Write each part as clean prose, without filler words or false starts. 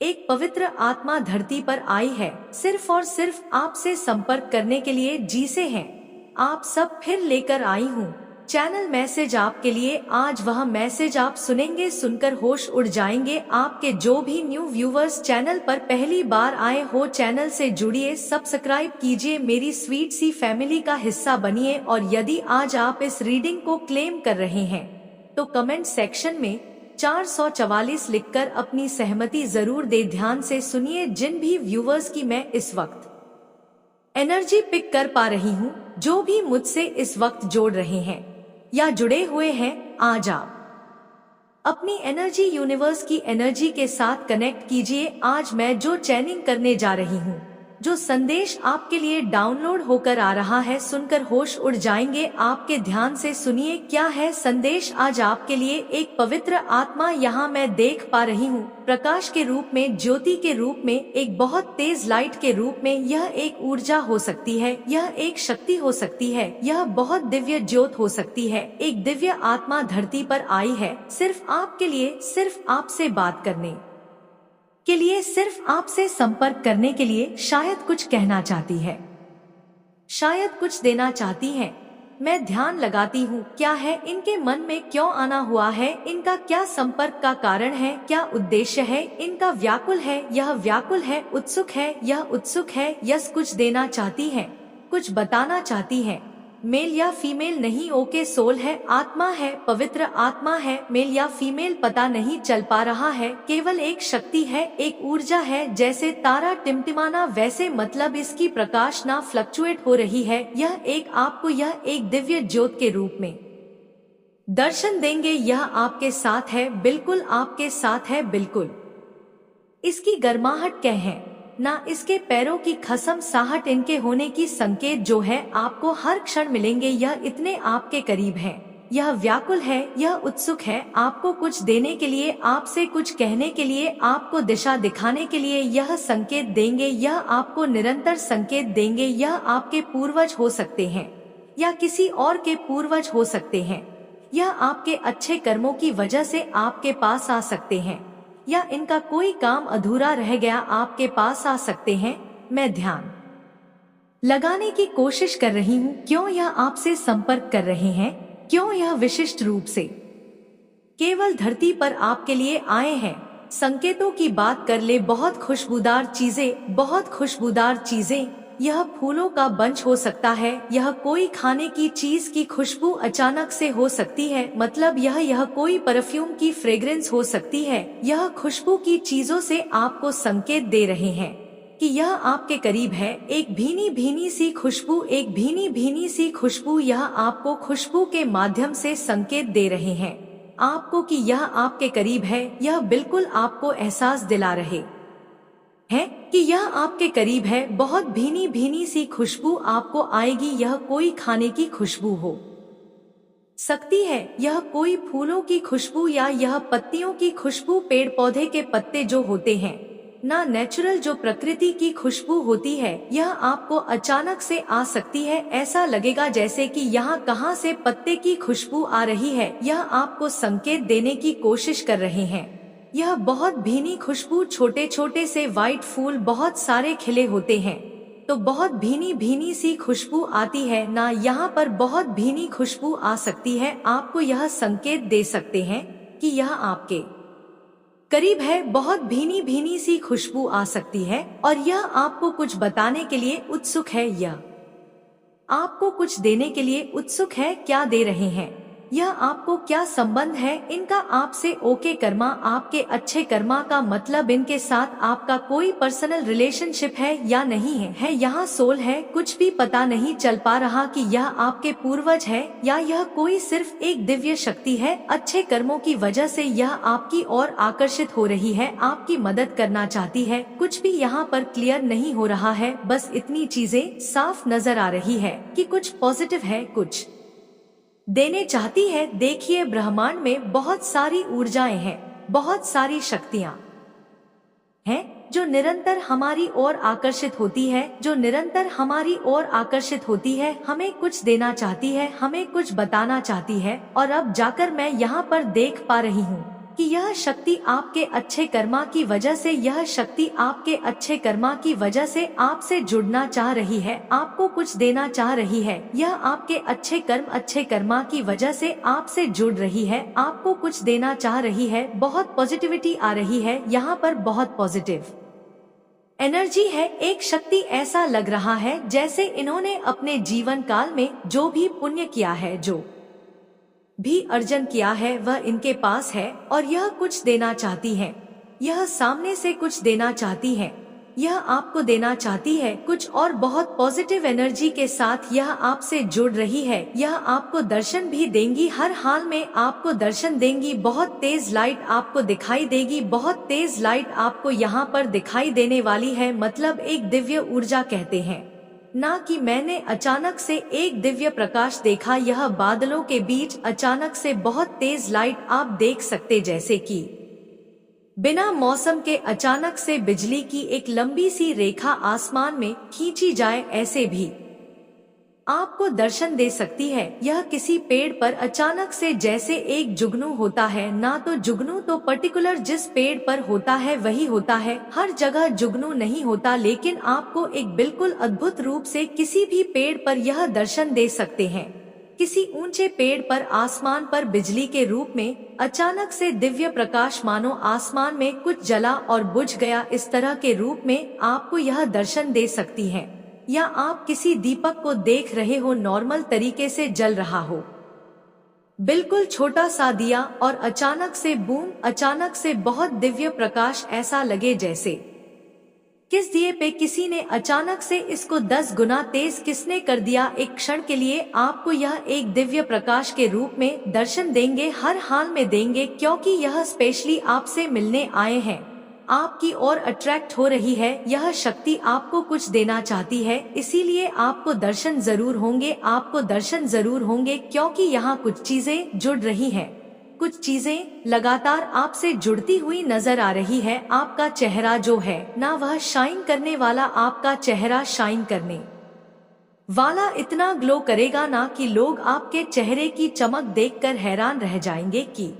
एक पवित्र आत्मा धरती पर आई है सिर्फ और सिर्फ आपसे संपर्क करने के लिए। जी से हैं आप सब फिर लेकर आई हूँ चैनल मैसेज आपके लिए। आज वह मैसेज आप सुनेंगे, सुनकर होश उड़ जाएंगे आपके। जो भी न्यू व्यूवर्स चैनल पर पहली बार आए हो, चैनल से जुड़िए, सब्सक्राइब कीजिए, मेरी स्वीट सी फैमिली का हिस्सा बनिए। और यदि आज आप इस रीडिंग को क्लेम कर रहे हैं तो कमेंट सेक्शन में 444 लिखकर अपनी सहमति जरूर दे। ध्यान से सुनिए, जिन भी व्यूवर्स की मैं इस वक्त एनर्जी पिक कर पा रही हूँ, जो भी मुझसे इस वक्त जोड़ रहे हैं या जुड़े हुए हैं, आज आप अपनी एनर्जी यूनिवर्स की एनर्जी के साथ कनेक्ट कीजिए। आज मैं जो चैनिंग करने जा रही हूँ, जो संदेश आपके लिए डाउनलोड होकर आ रहा है, सुनकर होश उड़ जाएंगे आपके। ध्यान से सुनिए, क्या है संदेश आज आपके लिए। एक पवित्र आत्मा यहाँ मैं देख पा रही हूँ, प्रकाश के रूप में, ज्योति के रूप में, एक बहुत तेज लाइट के रूप में। यह एक ऊर्जा हो सकती है, यह एक शक्ति हो सकती है, यह बहुत दिव्य ज्योत हो सकती है। एक दिव्य आत्मा धरती पर आई है सिर्फ आपके लिए, सिर्फ आपसे बात करने के लिए, सिर्फ आपसे संपर्क करने के लिए। शायद कुछ कहना चाहती है, शायद कुछ देना चाहती है। मैं ध्यान लगाती हूँ, क्या है इनके मन में, क्यों आना हुआ है, इनका क्या संपर्क का कारण है, क्या उद्देश्य है इनका। व्याकुल है, यह व्याकुल है, उत्सुक है, यह उत्सुक है। यस, कुछ देना चाहती है, कुछ बताना चाहती है। मेल या फीमेल नहीं, ओके, सोल है, आत्मा है, पवित्र आत्मा है। मेल या फीमेल पता नहीं चल पा रहा है, केवल एक शक्ति है, एक ऊर्जा है, जैसे तारा टिमटिमाना वैसे। मतलब इसकी प्रकाश ना फ्लक्चुएट हो रही है। यह एक आपको, यह एक दिव्य ज्योत के रूप में दर्शन देंगे। यह आपके साथ है, बिल्कुल आपके साथ है, बिल्कुल। इसकी गर्माहट क्या है ना, इसके पैरों की खसमसाहट, इनके होने की संकेत जो है आपको हर क्षण मिलेंगे। यह इतने आपके करीब है, यह व्याकुल है, यह उत्सुक है आपको कुछ देने के लिए, आपसे कुछ कहने के लिए, आपको दिशा दिखाने के लिए। यह संकेत देंगे, यह आपको निरंतर संकेत देंगे। यह आपके पूर्वज हो सकते हैं या किसी और के पूर्वज हो सकते हैं। यह आपके अच्छे कर्मों की वजह से आपके पास आ सकते हैं, या इनका कोई काम अधूरा रह गया आपके पास आ सकते हैं। मैं ध्यान लगाने की कोशिश कर रही हूँ, क्यों यह आपसे संपर्क कर रहे हैं, क्यों यह विशिष्ट रूप से केवल धरती पर आपके लिए आए हैं। संकेतों की बात कर ले, बहुत खुशबूदार चीजें, बहुत खुशबूदार चीजें। यह फूलों का बंच हो सकता है, यह कोई खाने की चीज की खुशबू अचानक से हो सकती है। मतलब यह कोई परफ्यूम की फ्रेग्रेंस हो सकती है। यह खुशबू की चीजों से आपको संकेत दे रहे हैं कि यह आपके करीब है। एक भीनी भीनी सी खुशबू, एक भीनी भीनी सी खुशबू। यह आपको खुशबू के माध्यम से संकेत दे रहे हैं आपको कि यह आपके करीब है। यह बिल्कुल आपको एहसास दिला रहे है कि यह आपके करीब है। बहुत भीनी भीनी सी खुशबू आपको आएगी। यह कोई खाने की खुशबू हो सकती है, यह कोई फूलों की खुशबू, या यह पत्तियों की खुशबू, पेड़ पौधे के पत्ते जो होते हैं ना, नेचुरल जो प्रकृति की खुशबू होती है। यह आपको अचानक से आ सकती है, ऐसा लगेगा जैसे कि यहाँ कहाँ से पत्ते की खुशबू आ रही है। यह आपको संकेत देने की कोशिश कर रहे हैं। यह बहुत भीनी खुशबू, छोटे छोटे से वाइट फूल बहुत सारे खिले होते हैं, तो बहुत भीनी भीनी सी खुशबू आती है ना। यहाँ पर बहुत भीनी खुशबू आ सकती है, आपको यह संकेत दे सकते हैं कि यह आपके करीब है। बहुत भीनी भीनी सी खुशबू आ सकती है और यह आपको कुछ बताने के लिए उत्सुक है, यह आपको कुछ देने के लिए उत्सुक है। क्या दे रहे हैं, यह आपको क्या संबंध है इनका आपसे। ओके कर्मा, आपके अच्छे कर्मा का मतलब इनके साथ आपका कोई पर्सनल रिलेशनशिप है या नहीं है। यहाँ सोल है, कुछ भी पता नहीं चल पा रहा कि यह आपके पूर्वज है या यह कोई सिर्फ एक दिव्य शक्ति है। अच्छे कर्मों की वजह से यह आपकी ओर आकर्षित हो रही है, आपकी मदद करना चाहती है। कुछ भी यहाँ पर क्लियर नहीं हो रहा है, बस इतनी चीजें साफ नजर आ रही है कि कुछ पॉजिटिव है, कुछ देने चाहती है। देखिए, ब्रह्मांड में बहुत सारी ऊर्जाएं हैं, बहुत सारी शक्तियां हैं जो निरंतर हमारी ओर आकर्षित होती है, जो निरंतर हमारी ओर आकर्षित होती है। हमें कुछ देना चाहती है, हमें कुछ बताना चाहती है। और अब जाकर मैं यहाँ पर देख पा रही हूँ कि यह शक्ति आपके अच्छे कर्मा की वजह से, यह शक्ति आपके अच्छे कर्मा की वजह से आपसे जुड़ना चाह रही है, आपको कुछ देना चाह रही है। यह आपके अच्छे कर्म, अच्छे कर्मा की वजह से आपसे जुड़ रही है, आपको कुछ देना चाह रही है। बहुत पॉजिटिविटी आ रही है यहाँ पर, बहुत पॉजिटिव एनर्जी है। एक शक्ति ऐसा लग रहा है जैसे इन्होंने अपने जीवन काल में जो भी पुण्य किया है, जो भी अर्जन किया है, वह इनके पास है और यह कुछ देना चाहती है। यह सामने से कुछ देना चाहती है, यह आपको देना चाहती है कुछ, और बहुत पॉजिटिव एनर्जी के साथ यह आपसे जुड़ रही है। यह आपको दर्शन भी देंगी, हर हाल में आपको दर्शन देंगी। बहुत तेज लाइट आपको दिखाई देगी, बहुत तेज लाइट आपको यहाँ पर दिखाई देने वाली है। मतलब एक दिव्य ऊर्जा कहते हैं ना कि मैंने अचानक से एक दिव्य प्रकाश देखा। यह बादलों के बीच अचानक से बहुत तेज लाइट आप देख सकते, जैसे कि बिना मौसम के अचानक से बिजली की एक लंबी सी रेखा आसमान में खींची जाए, ऐसे भी आपको दर्शन दे सकती है। यह किसी पेड़ पर अचानक से, जैसे एक जुगनू होता है ना, तो जुगनू तो पर्टिकुलर जिस पेड़ पर होता है वही होता है, हर जगह जुगनू नहीं होता, लेकिन आपको एक बिल्कुल अद्भुत रूप से किसी भी पेड़ पर यह दर्शन दे सकते हैं। किसी ऊंचे पेड़ पर आसमान पर बिजली के रूप में अचानक से दिव्य प्रकाश, मानो आसमान में कुछ जला और बुझ गया, इस तरह के रूप में आपको यह दर्शन दे सकती है। या आप किसी दीपक को देख रहे हो, नॉर्मल तरीके से जल रहा हो, बिल्कुल छोटा सा दिया, और अचानक से बूम, अचानक से बहुत दिव्य प्रकाश, ऐसा लगे जैसे किस दिए पे किसी ने अचानक से इसको 10 गुना तेज किसने कर दिया। एक क्षण के लिए आपको यह एक दिव्य प्रकाश के रूप में दर्शन देंगे, हर हाल में देंगे, क्योंकि यह स्पेशली आपसे मिलने आए हैं, आपकी ओर अट्रैक्ट हो रही है। यह शक्ति आपको कुछ देना चाहती है, इसीलिए आपको दर्शन जरूर होंगे, आपको दर्शन जरूर होंगे, क्योंकि यहाँ कुछ चीजें जुड़ रही हैं, कुछ चीजें लगातार आपसे जुड़ती हुई नजर आ रही है। आपका चेहरा जो है ना, वह शाइन करने वाला, आपका चेहरा शाइन करने वाला इतना ग्लो करेगा ना कि लोग आपके चेहरे की चमक देखकर हैरान रह जाएंगे कि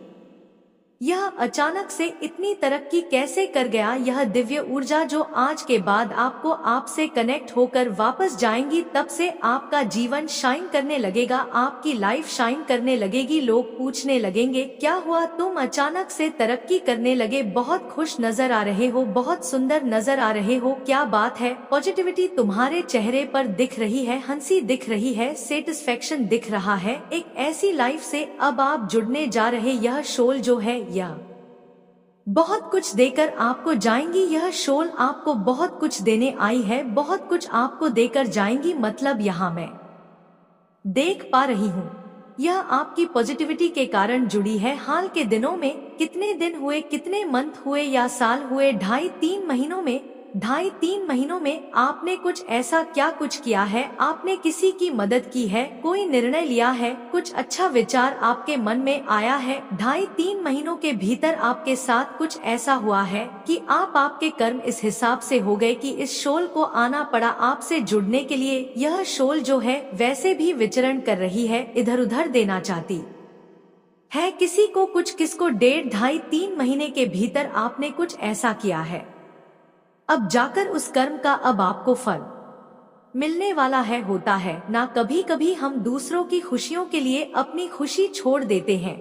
यह अचानक से इतनी तरक्की कैसे कर गया। यह दिव्य ऊर्जा जो आज के बाद आपको आपसे कनेक्ट होकर वापस जाएंगी, तब से आपका जीवन शाइन करने लगेगा, आपकी लाइफ शाइन करने लगेगी। लोग पूछने लगेंगे क्या हुआ, तुम अचानक से तरक्की करने लगे, बहुत खुश नजर आ रहे हो, बहुत सुंदर नजर आ रहे हो, क्या बात है। पॉजिटिविटी तुम्हारे चेहरे पर दिख रही है, हंसी दिख रही है, सेटिस्फेक्शन दिख रहा है। एक ऐसी लाइफ से अब आप जुड़ने जा रहे। यह शोल जो है या बहुत कुछ देकर आपको जाएंगी, यह शोल आपको बहुत कुछ देने आई है, बहुत कुछ आपको देकर जाएंगी। मतलब यहाँ मैं देख पा रही हूँ यह आपकी पॉजिटिविटी के कारण जुड़ी है। हाल के दिनों में कितने दिन हुए, कितने मंथ हुए या साल हुए, 2.5-3 महीनों में, 2.5-3 महीनों में आपने कुछ ऐसा क्या कुछ किया है, आपने किसी की मदद की है, कोई निर्णय लिया है, कुछ अच्छा विचार आपके मन में आया है। 2.5-3 महीनों के भीतर आपके साथ कुछ ऐसा हुआ है कि आपके कर्म इस हिसाब से हो गए कि इस शोल को आना पड़ा आपसे जुड़ने के लिए। यह शोल जो है वैसे भी विचरण कर रही है, इधर उधर देना चाहती है किसी को कुछ, किसको 1.5-2.5-3 महीने के भीतर आपने कुछ ऐसा किया है। अब जाकर उस कर्म का अब आपको फल मिलने वाला है। होता है ना, कभी कभी हम दूसरों की खुशियों के लिए अपनी खुशी छोड़ देते हैं।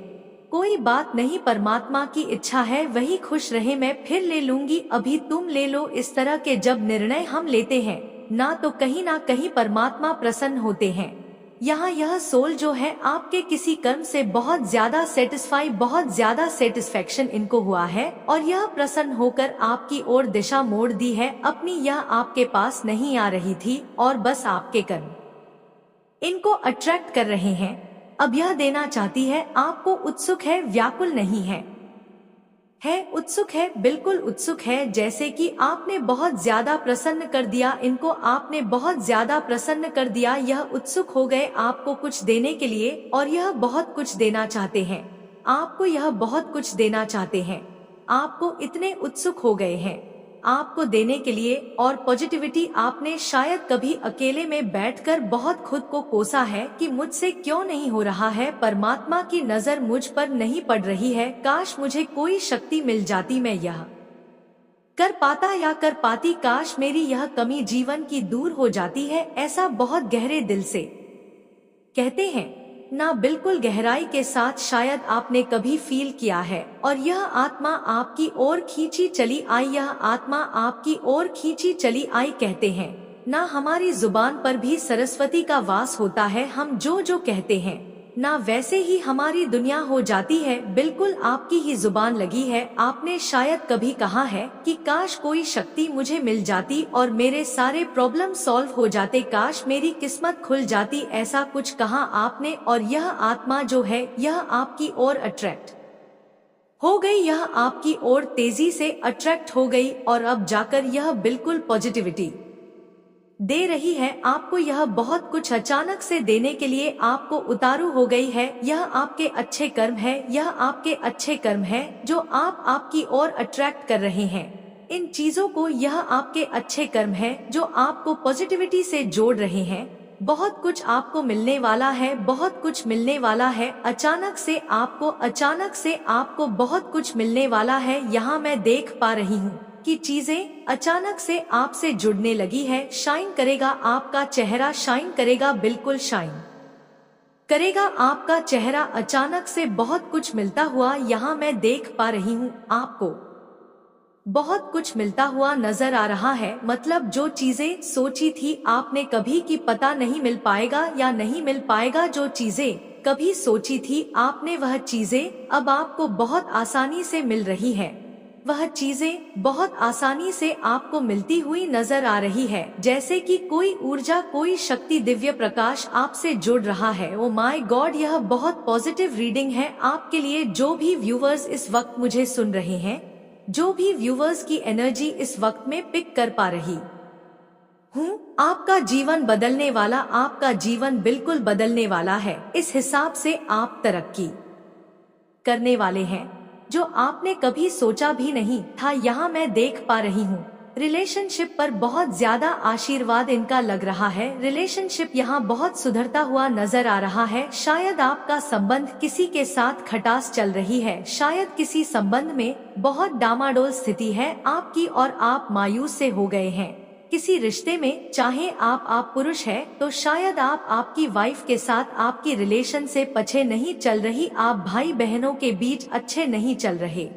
कोई बात नहीं, परमात्मा की इच्छा है वही खुश रहे, मैं फिर ले लूंगी, अभी तुम ले लो। इस तरह के जब निर्णय हम लेते हैं ना कहीं परमात्मा प्रसन्न होते हैं। यहाँ यह सोल जो है आपके किसी कर्म से बहुत ज्यादा सेटिस्फाई, बहुत ज्यादा सेटिस्फेक्शन इनको हुआ है, और यह प्रसन्न होकर आपकी ओर दिशा मोड़ दी है अपनी। यह आपके पास नहीं आ रही थी और बस आपके कर्म इनको अट्रैक्ट कर रहे हैं। अब यह देना चाहती है, आपको उत्सुक है, व्याकुल नहीं है, उत्सुक है, बिल्कुल उत्सुक है। जैसे कि आपने बहुत ज्यादा प्रसन्न कर दिया इनको, आपने बहुत ज्यादा प्रसन्न कर दिया। यह उत्सुक हो गए आपको कुछ देने के लिए, और यह बहुत कुछ देना चाहते हैं आपको, यह बहुत कुछ देना चाहते हैं आपको, इतने उत्सुक हो गए हैं। आपको देने के लिए, और पॉजिटिविटी आपने शायद कभी अकेले में बैठकर बहुत खुद को कोसा है कि मुझसे क्यों नहीं हो रहा है, परमात्मा की नजर मुझ पर नहीं पड़ रही है, काश मुझे कोई शक्ति मिल जाती, मैं यह कर पाता या कर पाती, काश मेरी यह कमी जीवन की दूर हो जाती है। ऐसा बहुत गहरे दिल से कहते हैं ना, बिल्कुल गहराई के साथ शायद आपने कभी फील किया है। और यह आत्मा आपकी ओर खींची चली आई, यह आत्मा आपकी ओर खींची चली आई, कहते हैं ना हमारी जुबान पर भी सरस्वती का वास होता है, हम जो जो कहते हैं ना वैसे ही हमारी दुनिया हो जाती है, बिल्कुल आपकी ही जुबान लगी है। आपने शायद कभी कहा है कि काश कोई शक्ति मुझे मिल जाती और मेरे सारे प्रॉब्लम सॉल्व हो जाते, काश मेरी किस्मत खुल जाती, ऐसा कुछ कहा आपने। और यह आत्मा जो है यह आपकी ओर अट्रैक्ट हो गई, यह आपकी ओर तेजी से अट्रैक्ट हो गई और अब जाकर यह बिल्कुल पॉजिटिविटी दे रही है आपको। यह बहुत कुछ अचानक से देने के लिए आपको उतारू हो गई है। यह आपके अच्छे कर्म है, यह आपके अच्छे कर्म है जो आप आपकी ओर अट्रैक्ट कर रहे हैं इन चीजों को। यह आपके अच्छे कर्म है जो आपको पॉजिटिविटी से जोड़ रहे हैं। बहुत कुछ आपको मिलने वाला है, बहुत कुछ मिलने वाला है, अचानक से आपको बहुत कुछ मिलने वाला है। यहाँ मैं देख पा रही हूँ कि चीजें अचानक से आपसे जुड़ने लगी है। शाइन करेगा आपका चेहरा, शाइन करेगा, बिल्कुल शाइन करेगा आपका चेहरा। अचानक से बहुत कुछ मिलता हुआ यहाँ मैं देख पा रही हूँ, आपको बहुत कुछ मिलता हुआ नजर आ रहा है। मतलब जो चीजें सोची थी आपने कभी कि पता नहीं मिल पाएगा या नहीं मिल पाएगा, जो चीजें कभी सोची थी आपने वह चीजें अब आपको बहुत आसानी से मिल रही है। वह चीजें बहुत आसानी से आपको मिलती हुई नजर आ रही है, जैसे कि कोई ऊर्जा, कोई शक्ति, दिव्य प्रकाश आपसे जुड़ रहा है। ओ माय गॉड, यह बहुत पॉजिटिव रीडिंग है आपके लिए। जो भी व्यूवर्स इस वक्त मुझे सुन रहे हैं, जो भी व्यूवर्स की एनर्जी इस वक्त में पिक कर पा रही हूँ, आपका जीवन बदलने वाला, आपका जीवन बिल्कुल बदलने वाला है। इस हिसाब से आप तरक्की करने वाले हैं जो आपने कभी सोचा भी नहीं था। यहाँ मैं देख पा रही हूँ रिलेशनशिप पर बहुत ज्यादा आशीर्वाद इनका लग रहा है। रिलेशनशिप यहाँ बहुत सुधरता हुआ नजर आ रहा है। शायद आपका संबंध किसी के साथ खटास चल रही है, शायद किसी संबंध में बहुत डामाडोल स्थिति है आपकी और आप मायूस से हो गए हैं किसी रिश्ते में। चाहे आप पुरुष है तो शायद आप आपकी वाइफ के साथ आपकी रिलेशन से पछे नहीं चल रही, आप भाई बहनों के बीच अच्छे नहीं चल रहे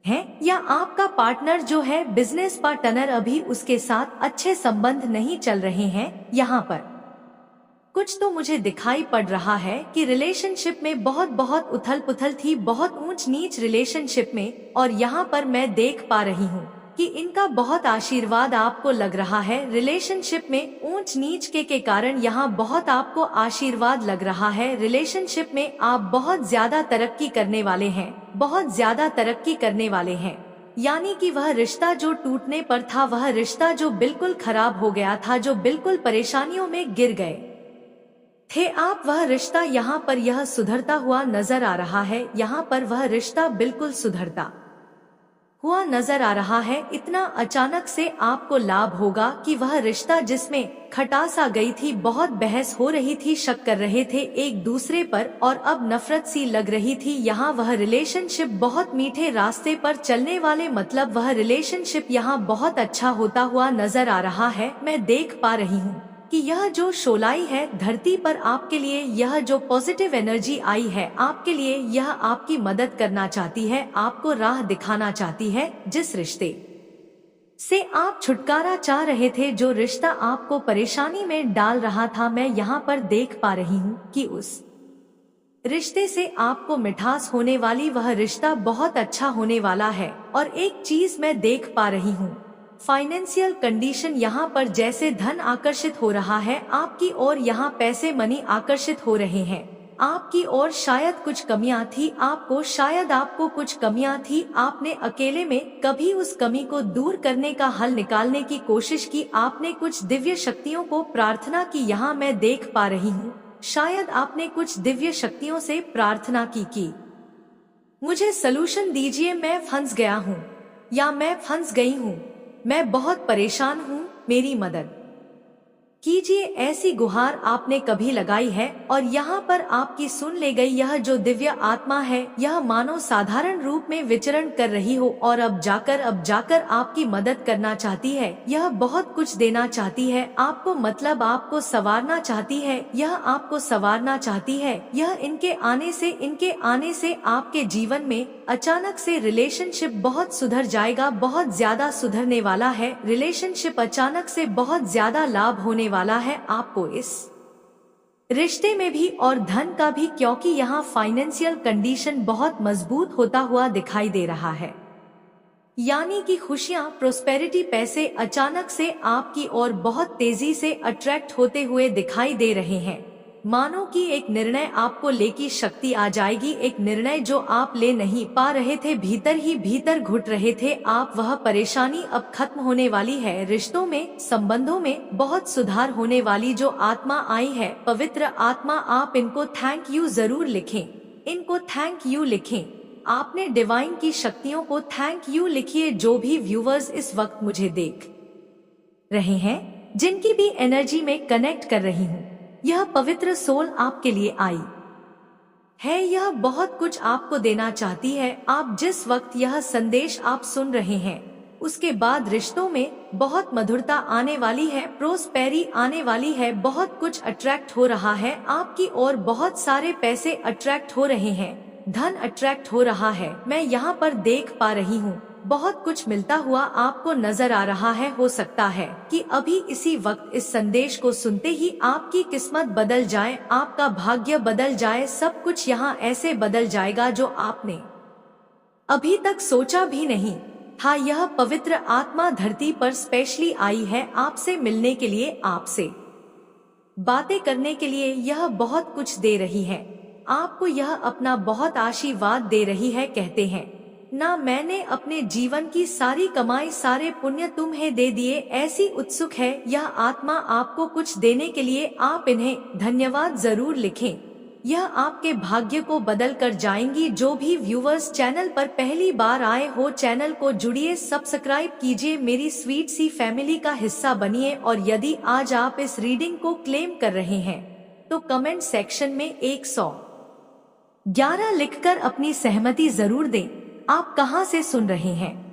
हैं, या आपका पार्टनर जो है बिजनेस पार्टनर, अभी उसके साथ अच्छे संबंध नहीं चल रहे हैं। यहाँ पर कुछ तो मुझे दिखाई पड़ रहा है कि रिलेशनशिप में बहुत उथल पुथल थी, बहुत ऊंच नीच रिलेशनशिप में, और यहाँ पर मैं देख पा रही हूँ कि इनका बहुत आशीर्वाद आपको लग रहा है। रिलेशनशिप में ऊंच नीच के कारण यहाँ बहुत आपको आशीर्वाद लग रहा है। रिलेशनशिप में आप बहुत ज्यादा तरक्की करने वाले हैं, बहुत ज्यादा तरक्की करने वाले हैं। यानी कि वह रिश्ता जो टूटने पर था, वह रिश्ता जो बिल्कुल खराब हो गया था, जो बिल्कुल परेशानियों में गिर गए थे आप, वह रिश्ता यहाँ पर यह सुधरता हुआ नजर आ रहा है। यहाँ पर वह रिश्ता बिल्कुल सुधरता हुआ नजर आ रहा है। इतना अचानक से आपको लाभ होगा कि वह रिश्ता जिसमें खटास आ गई थी, बहुत बहस हो रही थी, शक कर रहे थे एक दूसरे पर और अब नफरत सी लग रही थी, यहाँ वह रिलेशनशिप बहुत मीठे रास्ते पर चलने वाले, मतलब वह रिलेशनशिप यहाँ बहुत अच्छा होता हुआ नजर आ रहा है। मैं देख पा रही हूँ कि यह जो शोलाई है धरती पर आपके लिए, यह जो पॉजिटिव एनर्जी आई है आपके लिए, यह आपकी मदद करना चाहती है, आपको राह दिखाना चाहती है। जिस रिश्ते से आप छुटकारा चाह रहे थे, जो रिश्ता आपको परेशानी में डाल रहा था, मैं यहाँ पर देख पा रही हूँ कि उस रिश्ते से आपको मिठास होने वाली, वह रिश्ता बहुत अच्छा होने वाला है। और एक चीज मैं देख पा रही हूँ, फाइनेंशियल कंडीशन यहाँ पर जैसे धन आकर्षित हो रहा है आपकी ओर, यहाँ पैसे मनी आकर्षित हो रहे हैं आपकी ओर। शायद कुछ कमियां थी आपको कुछ कमियां थी, आपने अकेले में कभी उस कमी को दूर करने का हल निकालने की कोशिश की, आपने कुछ दिव्य शक्तियों को प्रार्थना की, यहाँ मैं देख पा रही हूँ शायद आपने कुछ दिव्य शक्तियों से प्रार्थना की मुझे सलूशन दीजिए, मैं फंस गया हूँ। या मैं फंस गई हूँ, मैं बहुत परेशान हूँ, मेरी मदद कीजिए। ऐसी गुहार आपने कभी लगाई है और यहाँ पर आपकी सुन ले गई। यह जो दिव्य आत्मा है, यह मानो साधारण रूप में विचरण कर रही हो और अब जाकर आपकी मदद करना चाहती है। यह बहुत कुछ देना चाहती है आपको, मतलब आपको संवारना चाहती है। यह आपको संवारना चाहती है। यह इनके आने से आपके जीवन में अचानक से रिलेशनशिप बहुत सुधर जाएगा, बहुत ज्यादा सुधरने वाला है। रिलेशनशिप अचानक से बहुत ज्यादा लाभ होने वाला है आपको इस रिश्ते में भी और धन का भी, क्योंकि यहाँ फाइनेंशियल कंडीशन बहुत मजबूत होता हुआ दिखाई दे रहा है। यानी कि खुशियाँ, प्रोस्पेरिटी, पैसे अचानक से आपकी ओर बहुत तेजी से अट्रैक्ट होते हुए दिखाई दे रहे हैं। मानो कि एक निर्णय आपको लेकी शक्ति आ जाएगी, एक निर्णय जो आप ले नहीं पा रहे थे, भीतर ही भीतर घुट रहे थे आप, वह परेशानी अब खत्म होने वाली है। रिश्तों में, संबंधों में बहुत सुधार होने वाली जो आत्मा आई है, पवित्र आत्मा, आप इनको थैंक यू जरूर लिखें, इनको थैंक यू लिखें। आपने डिवाइन की शक्तियों को थैंक यू लिखिए। जो भी व्यूवर्स इस वक्त मुझे देख रहे हैं, जिनकी भी एनर्जी में कनेक्ट कर रही हूँ, यह पवित्र सोल आपके लिए आई है। यह बहुत कुछ आपको देना चाहती है। आप जिस वक्त यह संदेश आप सुन रहे हैं, उसके बाद रिश्तों में बहुत मधुरता आने वाली है, प्रोस्पेरी आने वाली है, बहुत कुछ अट्रैक्ट हो रहा है आपकी ओर, बहुत सारे पैसे अट्रैक्ट हो रहे हैं, धन अट्रैक्ट हो रहा है। मैं यहाँ पर देख पा रही हूँ बहुत कुछ मिलता हुआ आपको नजर आ रहा है। हो सकता है कि अभी इसी वक्त इस संदेश को सुनते ही आपकी किस्मत बदल जाए, आपका भाग्य बदल जाए, सब कुछ यहाँ ऐसे बदल जाएगा जो आपने अभी तक सोचा भी नहीं था। यह पवित्र आत्मा धरती पर स्पेशली आई है आपसे मिलने के लिए, आपसे बातें करने के लिए। यह बहुत कुछ दे रही है आपको, यह अपना बहुत आशीर्वाद दे रही है। कहते हैं ना, मैंने अपने जीवन की सारी कमाई, सारे पुण्य तुम्हें दे दिए। ऐसी उत्सुक है यह आत्मा आपको कुछ देने के लिए, आप इन्हें धन्यवाद जरूर लिखें। यह आपके भाग्य को बदल कर जाएंगी। जो भी व्यूवर्स चैनल पर पहली बार आए हो, चैनल को जुड़िए, सब्सक्राइब कीजिए, मेरी स्वीट सी फैमिली का हिस्सा बनिए। और यदि आज आप इस रीडिंग को क्लेम कर रहे हैं तो कमेंट सेक्शन में 111 लिखकर अपनी सहमति जरूर दें। आप कहां से सुन रहे हैं?